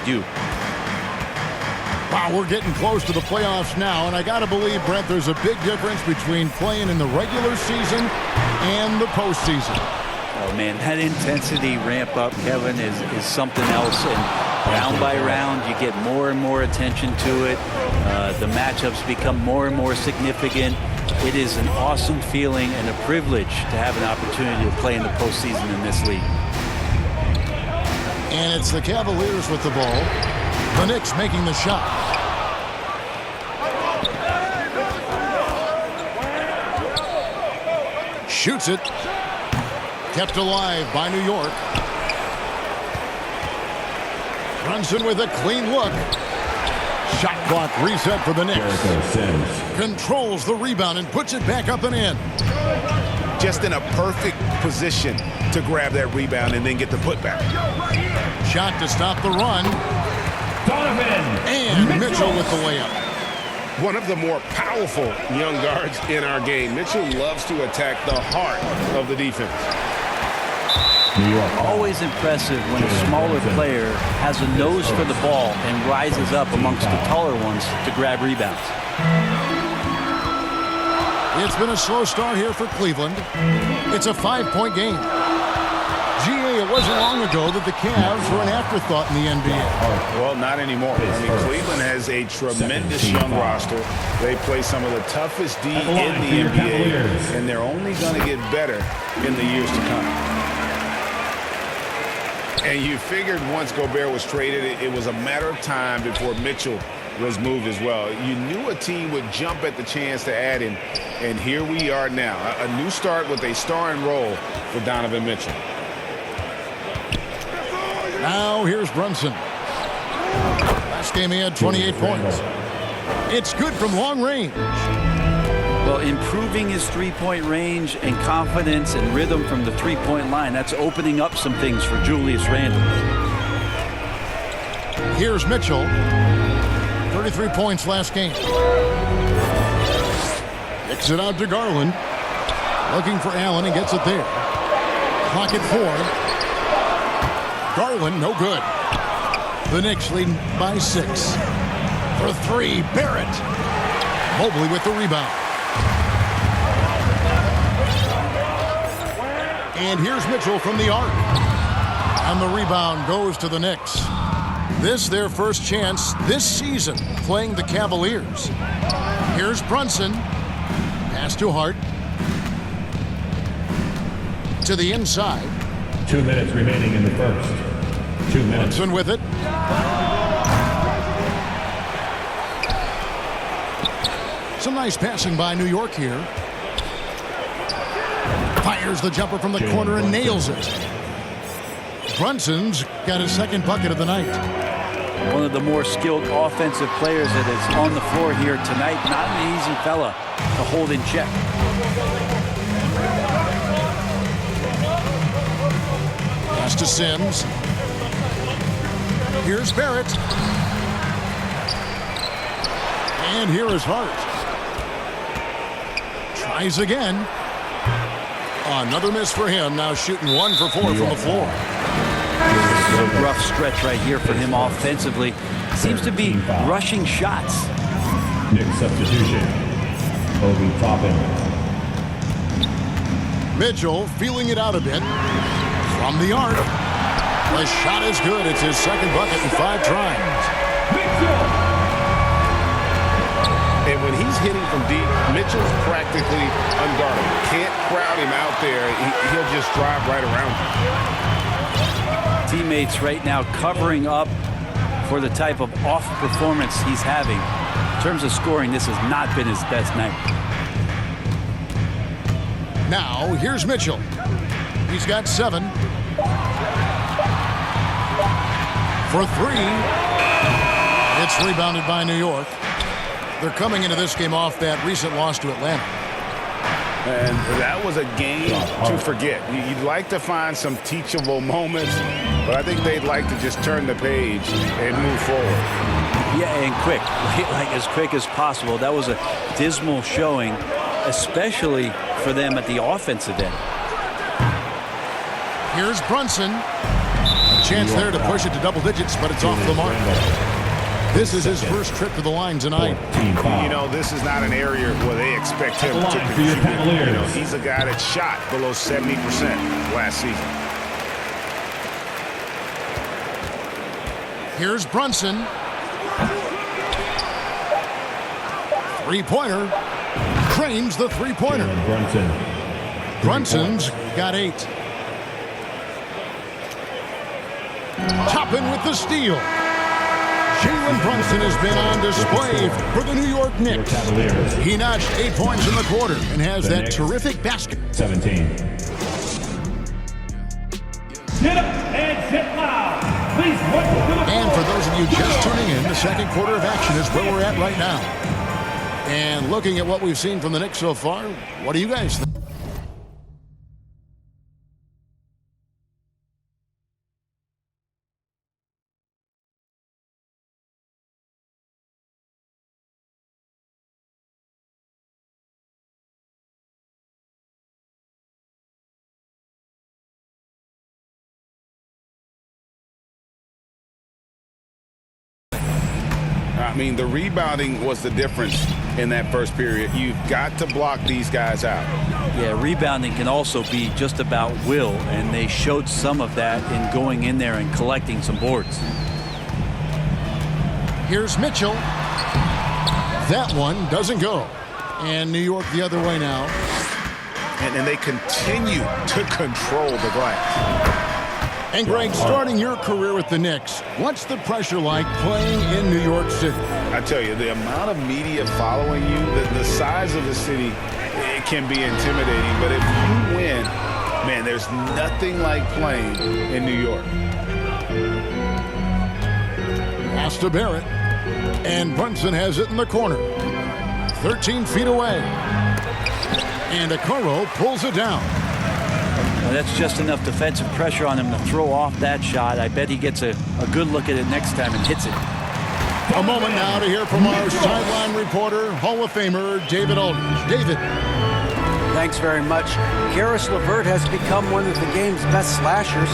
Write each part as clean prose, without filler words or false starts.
do. Wow, we're getting close to the playoffs now, and I got to believe, Brent, there's a big difference between playing in the regular season and the postseason. Oh, man, that intensity ramp up, Kevin, is something else. And round by round, you get more and more attention to it. The matchups become more and more significant. It is an awesome feeling and a privilege to have an opportunity to play in the postseason in this league. And it's the Cavaliers with the ball. The Knicks making the shot. Shoots it. Kept alive by New York. Brunson with a clean look. Shot clock reset for the Knicks. Controls the rebound and puts it back up and in. Just in a perfect position to grab that rebound and then get the putback. Shot to stop the run. Donovan And Mitchell with the layup. One of the more powerful young guards in our game. Mitchell loves to attack the heart of the defense. Always impressive when a smaller player has a nose for the ball and rises up amongst the taller ones to grab rebounds. It's been a slow start here for Cleveland. It's a 5-point game. GA, it wasn't long ago that the Cavs were an afterthought in the NBA. Well, not anymore. I mean, Cleveland has a tremendous young roster. They play some of the toughest D in the NBA, and they're only going to get better in the years to come. And you figured once Gobert was traded, it was a matter of time before Mitchell was moved as well. You knew a team would jump at the chance to add him, and here we are now. A new start with a starring role for Donovan Mitchell. Now here's Brunson. Last game he had 28 points. It's good from long range. Well, improving his three-point range and confidence and rhythm from the three-point line, that's opening up some things for Julius Randle. Here's Mitchell. 33 points last game. Kicks it out to Garland. Looking for Allen and gets it there. Clock at 4. Garland, no good. The Knicks leading by 6. For 3, Barrett. Mobley with the rebound. And here's Mitchell from the arc. And the rebound goes to the Knicks. This their first chance this season playing the Cavaliers. Here's Brunson. Pass to Hart. To the inside. 2 minutes remaining in the first. 2 minutes. Brunson with it. Some nice passing by New York here. Fires the jumper from the corner and nails it. Brunson's got his second bucket of the night. One of the more skilled offensive players that is on the floor here tonight. Not an easy fella to hold in check. Pass to Sims. Here's Barrett. And here is Hart. Tries again. Another miss for him. Now shooting 1 for 4 from the floor. A rough stretch right here for him offensively. Seems to be rushing shots. Knicks substitution. Obi Toppin. Mitchell feeling it out a bit. From the arc. The shot is good. It's his second bucket in 5 tries. And when he's hitting from deep, Mitchell's practically unguardable. Can't crowd him out there. He'll just drive right around him. Teammates right now covering up for the type of off performance he's having. In terms of scoring, this has not been his best night. Now, here's Mitchell. He's got 7. For 3. It's rebounded by New York. They're coming into this game off that recent loss to Atlanta. And that was a game to forget. You'd like to find some teachable moments, but I think they'd like to just turn the page and move forward. Yeah, and quick, like as quick as possible. That was a dismal showing, especially for them at the offensive end. Here's Brunson. chance there to push it to double digits, but it's off the mark. This is his first trip to the line tonight. You know, this is not an area where they expect him to contribute. You know, he's a guy that shot below 70% last season. Here's Brunson. Three-pointer. Cranes the three-pointer. Brunson's got 8. Toppin with the steal. Jalen Brunson has been on display for the New York Knicks. He notched 8 points in the quarter and has that terrific basket. 17. Get up and sit loud. Please welcome to the And for those of you just tuning in, the second quarter of action is where we're at right now. And looking at what we've seen from the Knicks so far, what do you guys think? I mean, the rebounding was the difference in that first period. You've got to block these guys out. Yeah, rebounding can also be just about will, and they showed some of that in going in there and collecting some boards. Here's Mitchell. That one doesn't go. And New York the other way now. And they continue to control the glass. And Greg, starting your career with the Knicks, what's the pressure like playing in New York City? I tell you, the amount of media following you, the size of the city, it can be intimidating. But if you win, man, there's nothing like playing in New York. Pass to Barrett. And Brunson has it in the corner. 13 feet away. And Okoro pulls it down. Well, that's just enough defensive pressure on him to throw off that shot. I bet he gets a good look at it next time and hits it. A moment now to hear from our sideline reporter, Hall of Famer David Aldridge. David. Thanks very much. Karis LeVert has become one of the game's best slashers.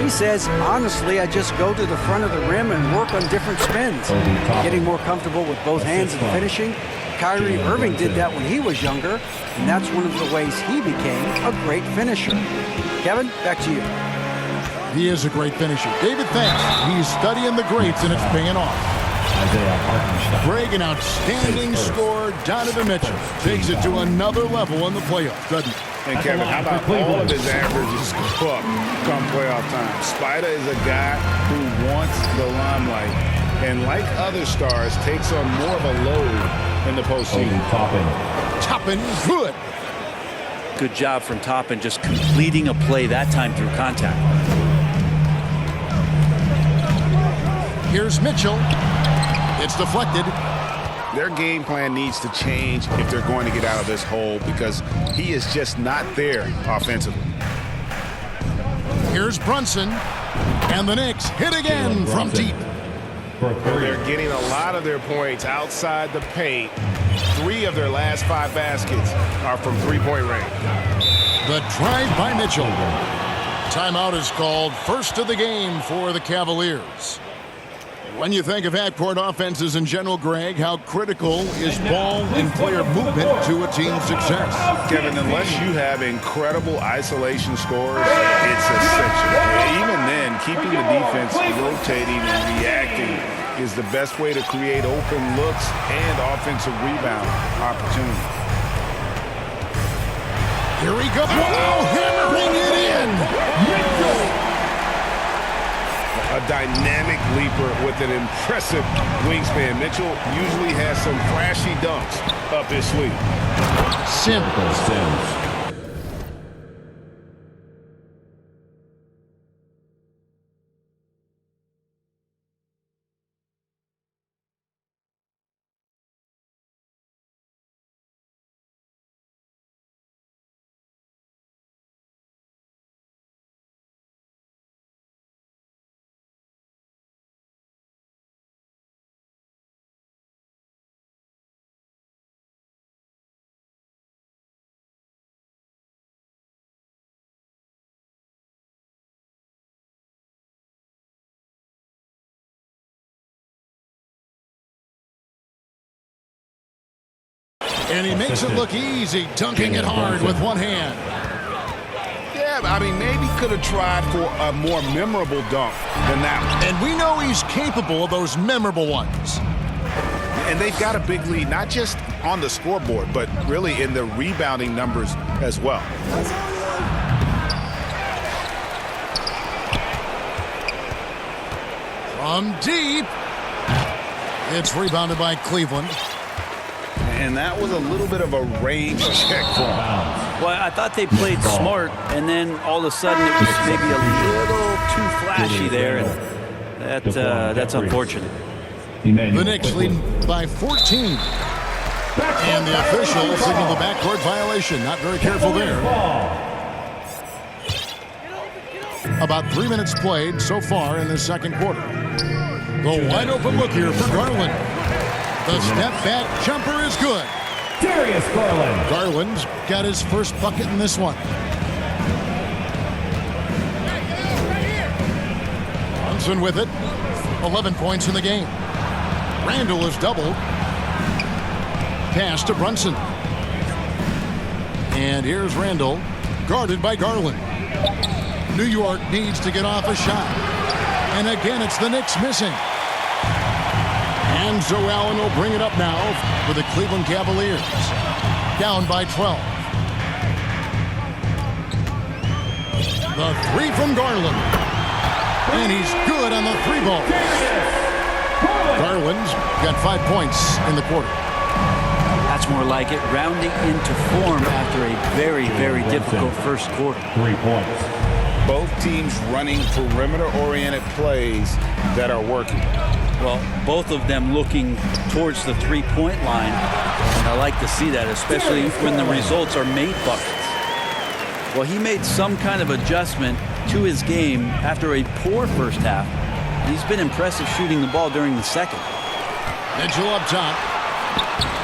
He says, honestly, I just go to the front of the rim and work on different spins. Getting more comfortable with both hands and finishing. Kyrie Irving did that when he was younger, and that's one of the ways he became a great finisher. Kevin, back to you. He is a great finisher. David, thanks. He's studying the greats, and it's paying off. Greg, an outstanding scorer. Donovan Mitchell takes it to another level in the playoffs, doesn't he? And Kevin, how about all of his averages come playoff time? Spider is a guy who wants the limelight, and like other stars, takes on more of a load in the postseason. Toppin, good. Good job from Toppin just completing a play that time through contact. Here's Mitchell. It's deflected. Their game plan needs to change if they're going to get out of this hole because he is just not there offensively. Here's Brunson. And the Knicks hit again from deep. They're getting a lot of their points outside the paint. 3 of their last 5 baskets are from three-point range. The drive by Mitchell. Timeout is called. First of the game for the Cavaliers. When you think of half-court offenses in general, Greg, how critical is ball and player movement to a team's success? Kevin, unless you have incredible isolation scores, it's essential. Even then, keeping the defense rotating and reacting is the best way to create open looks and offensive rebound opportunity. Here we go. Wow, hammering it in. A dynamic leaper with an impressive wingspan. Mitchell usually has some flashy dunks up his sleeve. Simple. And he makes it look easy, dunking it hard with one hand. Yeah, I mean, maybe could have tried for a more memorable dunk than that one. And we know he's capable of those memorable ones. And they've got a big lead, not just on the scoreboard, but really in the rebounding numbers as well. From deep. It's rebounded by Cleveland. And that was a little bit of a range check for him. Well, I thought they played smart, and then all of a sudden it was maybe a little too flashy there, and that's unfortunate. The Knicks lead by 14. And the official signaled the backcourt violation. Not very careful there. About 3 minutes played so far in the second quarter. The wide open look here for Garland. The step back jumper is good. Darius Garland. Garland's got his first bucket in this one. Brunson with it. 11 points in the game. Randall is doubled. Pass to Brunson. And here's Randall, guarded by Garland. New York needs to get off a shot. And again, it's the Knicks missing. And so Allen will bring it up now for the Cleveland Cavaliers. Down by 12. The three from Garland. And he's good on the three ball. Garland's got 5 points in the quarter. That's more like it, rounding into form after a very, very difficult first quarter. 3 points. Both teams running perimeter-oriented plays that are working. Well, both of them looking towards the three-point line, and I like to see that, especially when the results are made buckets. Well, he made some kind of adjustment to his game after a poor first half. He's been impressive shooting the ball during the second. Mitchell up top.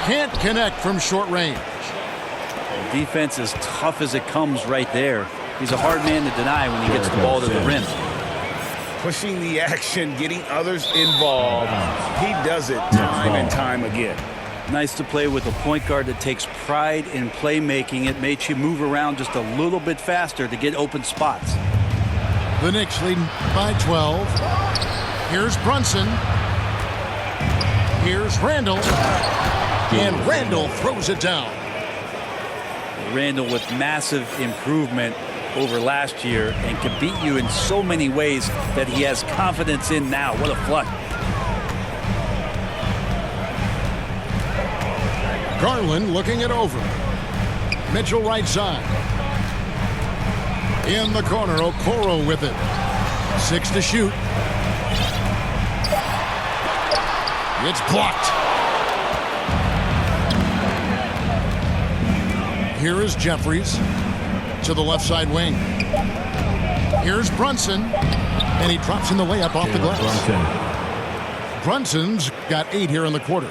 Can't connect from short range. Defense is tough as it comes right there. He's a hard man to deny when he gets the ball to the rim. Pushing the action, getting others involved. He does it time and time again. Nice to play with a point guard that takes pride in playmaking. It makes you move around just a little bit faster to get open spots. The Knicks leading by 12. Here's Brunson. Here's Randall. And Randall throws it down. Randall with massive improvement over last year and can beat you in so many ways that he has confidence in now. What a flush. Garland looking it over. Mitchell right side. In the corner, Okoro with it. 6 to shoot. It's blocked. Here is Jeffries to the left side wing. Here's Brunson, and he drops in the layup off the glass. Brunson's got 8 here in the quarter.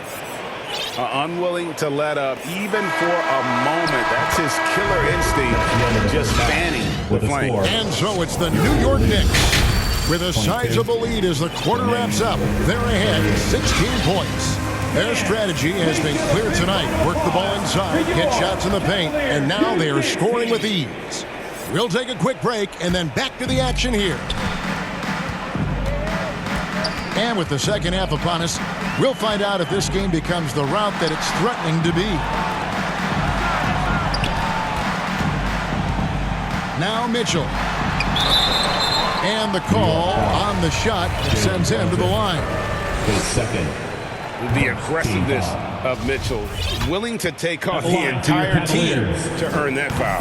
Unwilling to let up even for a moment. That's his killer instinct, just fanning the flame. And so it's the New York Knicks with a sizable lead as the quarter wraps up. They're ahead 16 points. Their strategy has been clear tonight. Work the ball inside, get shots in the paint, and now they are scoring with ease. We'll take a quick break and then back to the action here. And with the second half upon us, we'll find out if this game becomes the route that it's threatening to be. Now Mitchell. And the call on the shot that sends him to the line. His second. The aggressiveness of Mitchell, willing to take on the entire team to earn that foul.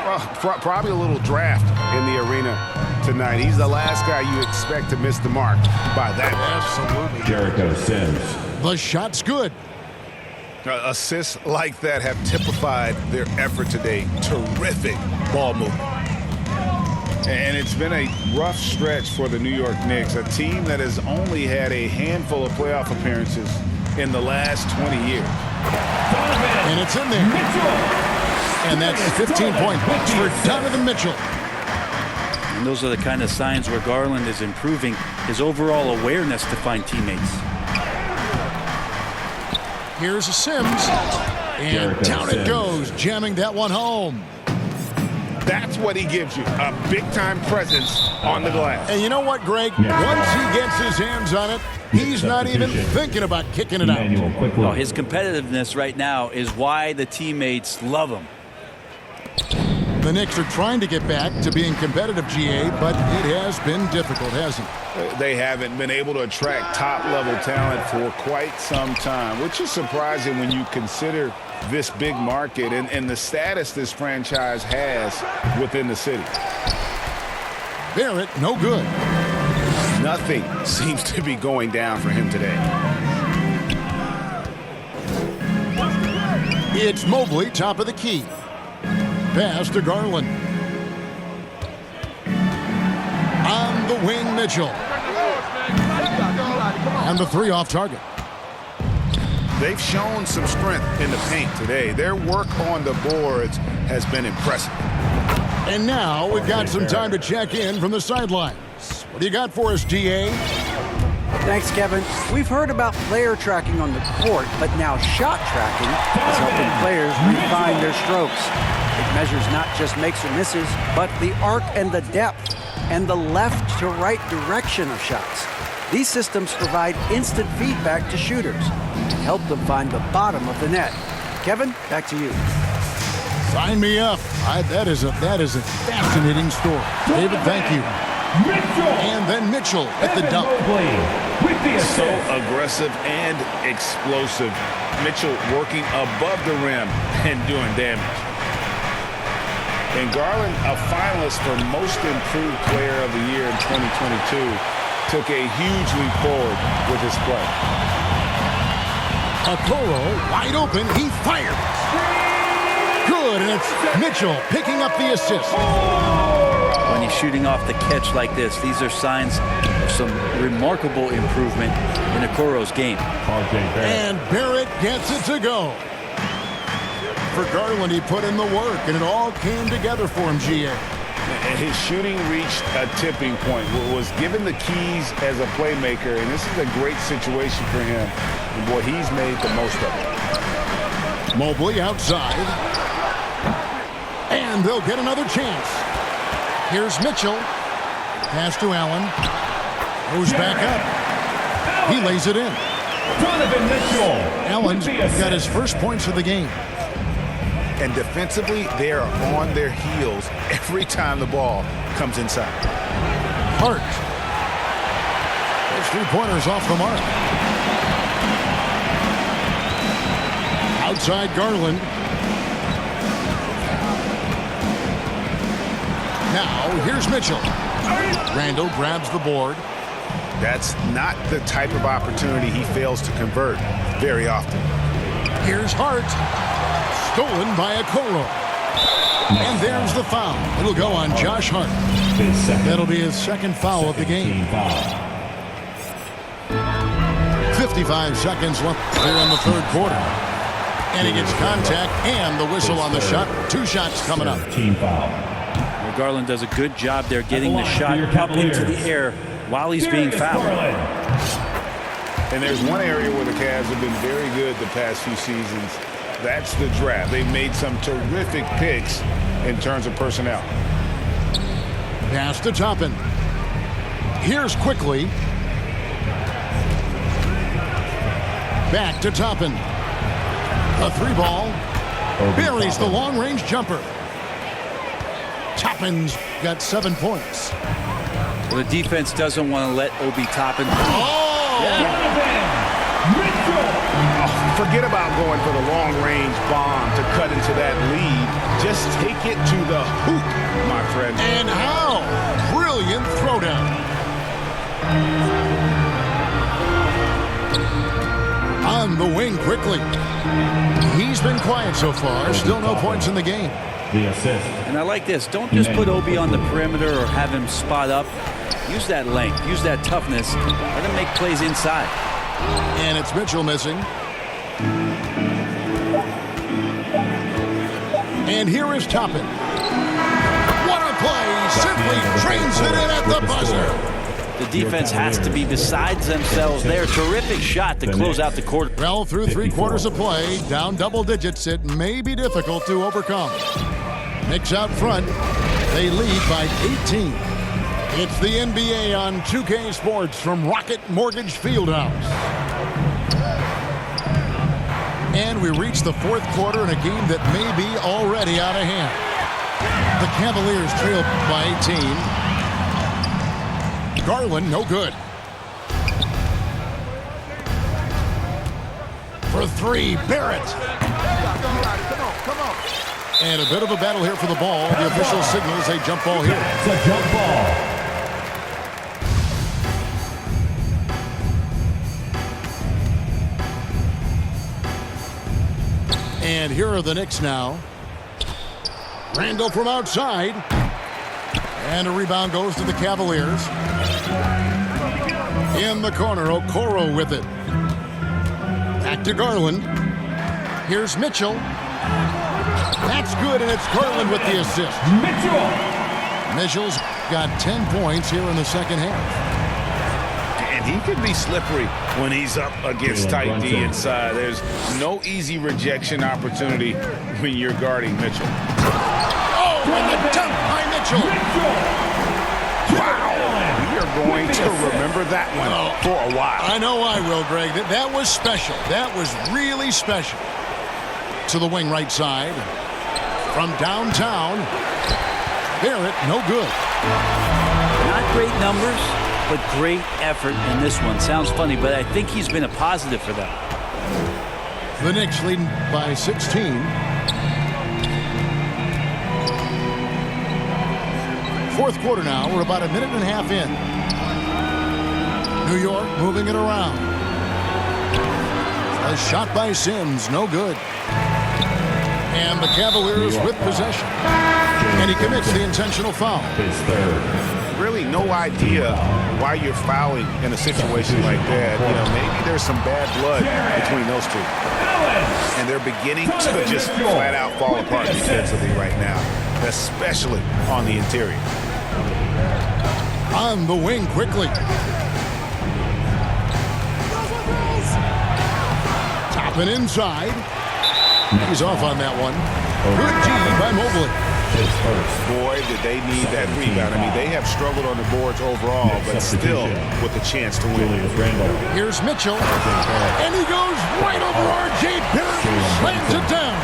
Well, probably a little draft in the arena tonight. He's the last guy you expect to miss the mark by that much. Absolutely. Jericho Sims. The shot's good. Assists like that have typified their effort today. Terrific ball movement. And it's been a rough stretch for the New York Knicks, a team that has only had a handful of playoff appearances in the last 20 years. And it's in there. And that's 15-point points for Donovan Mitchell. And those are the kind of signs where Garland is improving his overall awareness to find teammates. Here's Sims. And down it goes, jamming that one home. That's what he gives you, a big-time presence on the glass. And you know what, Greg? Once he gets his hands on it, he's not even thinking about kicking it out. Well, his competitiveness right now is why the teammates love him. The Knicks are trying to get back to being competitive, GA, but it has been difficult, hasn't it? They haven't been able to attract top-level talent for quite some time, which is surprising when you consider this big market and the status this franchise has within the city. Barrett, no good. Nothing seems to be going down for him today. It's Mobley, top of the key. Pass to Garland. On the wing, Mitchell. And the three off target. They've shown some strength in the paint today. Their work on the boards has been impressive. And now we've got some time to check in from the sidelines. What do you got for us, GA? Thanks, Kevin. We've heard about player tracking on the court, but now shot tracking is helping players refine their strokes. It measures not just makes or misses, but the arc and the depth and the left to right direction of shots. These systems provide instant feedback to shooters and help them find the bottom of the net. Kevin, back to you. Sign me up. That is a fascinating story. David, thank you. And then Mitchell at the dump. So aggressive and explosive. Mitchell working above the rim and doing damage. And Garland, a finalist for Most Improved Player of the Year in 2022, took a huge leap forward with his play. Okoro wide open. He fires. Good, and it's Mitchell picking up the assist. When he's shooting off the catch like this, these are signs of some remarkable improvement in Okoro's game. And Barrett gets it to go. For Garland, he put in the work, and it all came together for him, GA. His shooting reached a tipping point, was given the keys as a playmaker, and this is a great situation for him. And boy, he's made the most of it. Mobley outside. And they'll get another chance. Here's Mitchell. Pass to Allen. Goes back up. He lays it in. Allen's got his first points of the game. And defensively, they are on their heels every time the ball comes inside. Hart. Those three-pointers off the mark. Outside Garland. Now, here's Mitchell. Randall grabs the board. That's not the type of opportunity he fails to convert very often. Here's Hart. Stolen by Okoro. And there's the foul. It'll go on Josh Hart. That'll be his second foul of the game. 55 seconds left here in the third quarter. And he gets contact and the whistle on the shot. Two shots coming up. Team foul. Well, Garland does a good job there getting the shot up into the air while he's being fouled. And there's one area where the Cavs have been very good the past few seasons. That's the draft. They've made some terrific picks in terms of personnel. Pass to Toppin. Here's Quickly. Back to Toppin. A three ball. Buries the long-range jumper. Toppin's got 7 points. Well, the defense doesn't want to let Obi Toppin. Oh! Yeah. Forget about going for the long-range bomb to cut into that lead. Just take it to the hoop, my friend. And how? Brilliant throwdown. On the wing quickly. He's been quiet so far. Still no points in the game. The assist. And I like this. Don't just put Obi on the perimeter or have him spot up. Use that length. Use that toughness. Let him make plays inside. And it's Mitchell missing. And here is Toppin. What a play! Simply trains it in at the buzzer. The defense has to be besides themselves there. Terrific shot to close out the quarter. Well, through 3 quarters of play, down double digits, it may be difficult to overcome. Knicks out front. They lead by 18. It's the NBA on 2K Sports from Rocket Mortgage Fieldhouse. And we reach the 4th quarter in a game that may be already out of hand. The Cavaliers trail by 18. Garland, no good. For 3, Barrett. Come on. And a bit of a battle here for the ball. The official signals a jump ball here. It's a jump ball. And here are the Knicks now. Randall from outside. And a rebound goes to the Cavaliers. In the corner, Okoro with it. Back to Garland. Here's Mitchell. That's good, and it's Garland with the assist. Mitchell's got 10 points here in the second half. And he can be slippery when he's up against tight D inside. There's no easy rejection opportunity when you're guarding Mitchell. Oh, and the dunk by Mitchell. Wow. We are going to remember that one for a while. I know I will, Greg. That was special. That was really special. To the wing right side. From downtown. Barrett, no good. Not great numbers, but great effort in this one. Sounds funny, but I think he's been a positive for them. The Knicks leading by 16. Fourth quarter now. We're about a minute and a half in. New York moving it around. A shot by Sims, no good. And the Cavaliers with possession. And he commits the intentional foul. His third. Really no idea why you're fouling in a situation like that. You know, maybe there's some bad blood between those two. And they're beginning to just flat out fall apart defensively right now, especially on the interior. On the wing quickly. Top and inside. He's off on that one. Good D by Mobley. Boy, did they need that rebound. I mean, they have struggled on the boards overall, but still with a chance to win. Here's Mitchell. And he goes right over R.J. Barrett. Slams it down.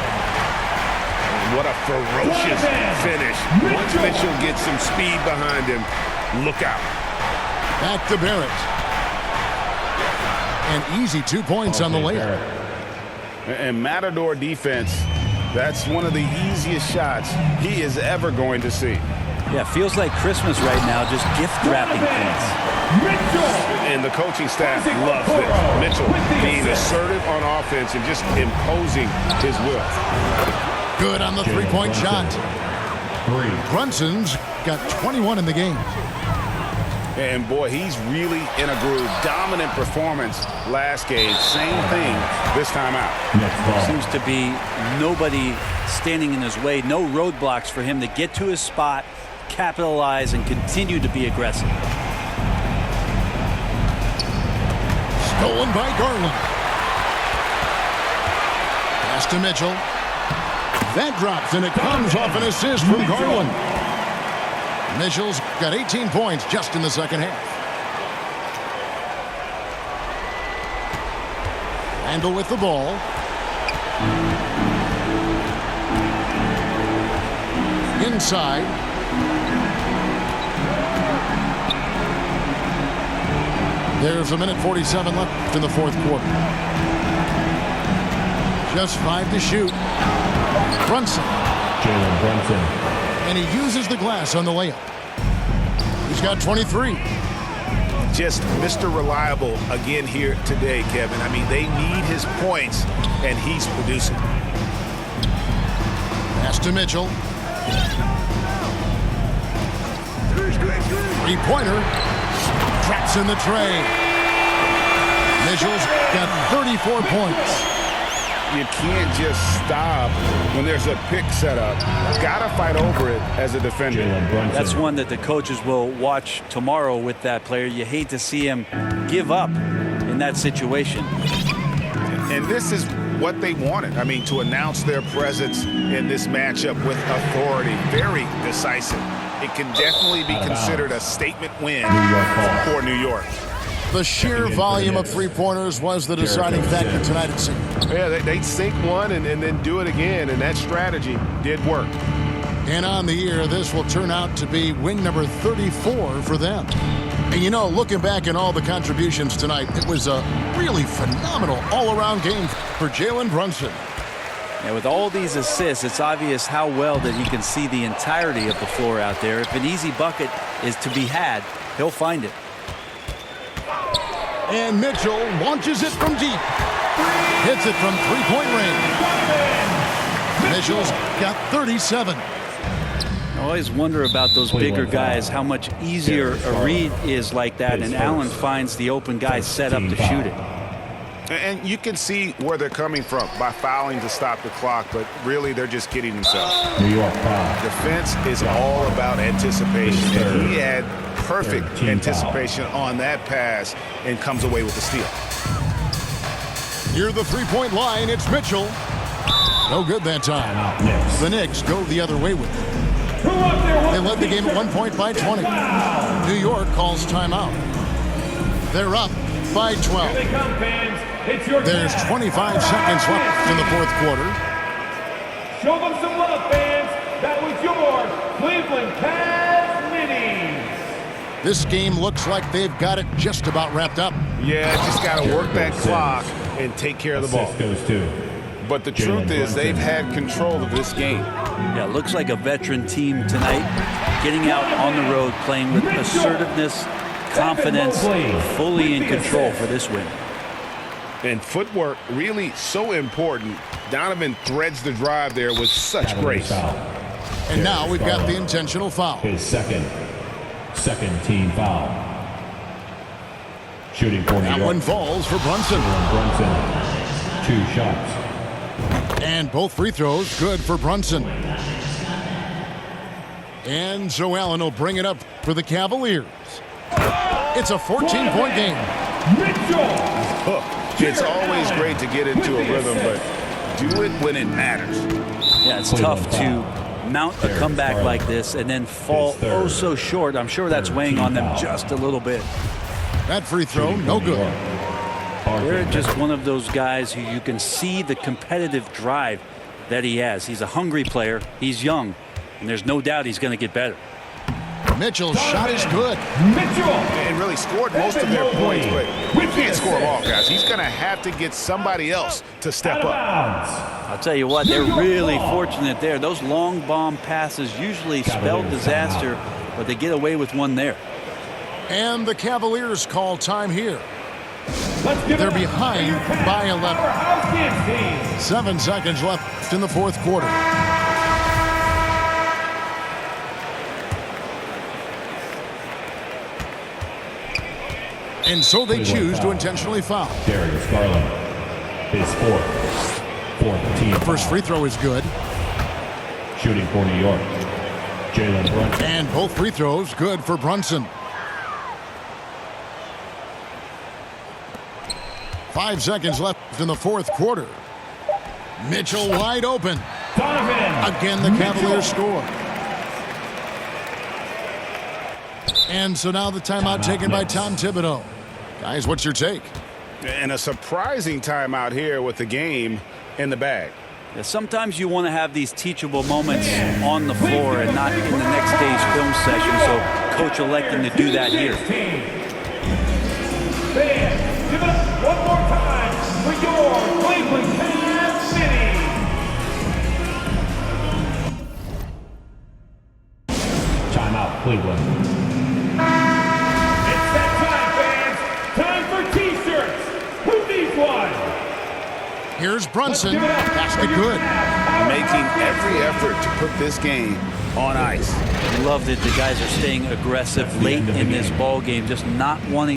What a ferocious finish. Once Mitchell gets some speed behind him, look out. Back to Barrett. And easy 2 points on the layup. And Matador defense, that's one of the easiest shots he is ever going to see. Yeah, feels like Christmas right now, just gift wrapping things. And the coaching staff loves this. Mitchell being assertive on offense and just imposing his will. Good on the three-point shot. Brunson's got 21 in the game. And boy, he's really in a groove. Dominant performance last game. Same thing this time out. Seems to be nobody standing in his way. No roadblocks for him to get to his spot, capitalize, and continue to be aggressive. Stolen by Garland. Pass to Mitchell. That drops, and it comes off an assist from Garland. Mitchell's got 18 points just in the second half. Randall with the ball. Inside. There's a minute 47 left in the fourth quarter. Just 5 to shoot. Brunson. Jalen Brunson. And he uses the glass on the layup. He's got 23. Just Mr. Reliable again here today, Kevin. I mean, they need his points, and he's producing. Pass to Mitchell. Three-pointer. Traps in the tray. Mitchell's got 34 points. You can't just stop when there's a pick set up. Got to fight over it as a defender. Jalen Brunson. That's one that the coaches will watch tomorrow with that player. You hate to see him give up in that situation. And this is what they wanted. I mean, to announce their presence in this matchup with authority. Very decisive. It can definitely be considered a statement win for New York. The sheer volume of three-pointers was the deciding factor tonight, it seemed. Yeah, they'd sink one and then do it again, and that strategy did work. And on the year, this will turn out to be win number 34 for them. And you know, looking back at all the contributions tonight, it was a really phenomenal all-around game for Jalen Brunson. And with all these assists, it's obvious how well that he can see the entirety of the floor out there. If an easy bucket is to be had, he'll find it. And Mitchell launches it from deep. Hits it from three-point range. Mitchell's got 37. I always wonder about those bigger guys, how much easier a read is like that, and Allen finds the open guy set up to shoot it. And you can see where they're coming from by fouling to stop the clock, but really they're just kidding themselves. New York foul. Defense is all about anticipation, and he had perfect anticipation on that pass and comes away with the steal. Near the three-point line, it's Mitchell. No good that time. The Knicks go the other way with it. They led the game at 1 point by 20. New York calls timeout. They're up by 12. There's 25 seconds left in the fourth quarter. Show them some love, fans. That was your Cleveland Cavs. This game looks like they've got it just about wrapped up. Yeah, just got to work that clock and take care of the ball. Goes to But the truth is they've had control of this game. Yeah, looks like a veteran team tonight, getting out on the road, playing with assertiveness, confidence, fully in control for this win. And footwork really so important. Donovan threads the drive there with such grace. And now we've got the intentional foul. His second team foul. Shooting for New That York. one falls for Brunson. Brunson. 2 shots. And both free throws good for Brunson. And so Allen will bring it up for the Cavaliers. It's a 14-point game. It's always great to get into a rhythm, but do it when it matters. Yeah, it's tough to mount a comeback like this and then fall oh so short. I'm sure that's weighing on them just a little bit. That free throw, no good. They're just one of those guys who you can see the competitive drive that he has. He's a hungry player. He's young, and there's no doubt he's going to get better. Mitchell's shot is good. And really scored most of their points, but we can't score them all, guys. He's going to have to get somebody else to step up. I'll tell you what, they're really fortunate there. Those long bomb passes usually spell disaster, but they get away with one there. And the Cavaliers call time here. They're behind by 11. 7 seconds left in the fourth quarter. And so they choose to intentionally foul. Darius Garland. His fourth team. The first free throw is good. Shooting for New York. Jalen Brunson. And both free throws good for Brunson. 5 seconds left in the fourth quarter. Mitchell wide open. Again, the Cavaliers score. And so now the timeout taken by Tom Thibodeau. Guys, what's your take? And a surprising timeout here with the game in the bag. Yeah, sometimes you want to have these teachable moments on the floor and not in the next day's film session, so coach electing to do that here. Fans, give it up one more time for your Cleveland Cavs mini. Timeout, Cleveland. It's that time, fans. Time for T-shirts. Who needs one? Here's Brunson. Basket good. Making every effort to put this game on ice. Loved it. The guys are staying aggressive late in this ball game, just not wanting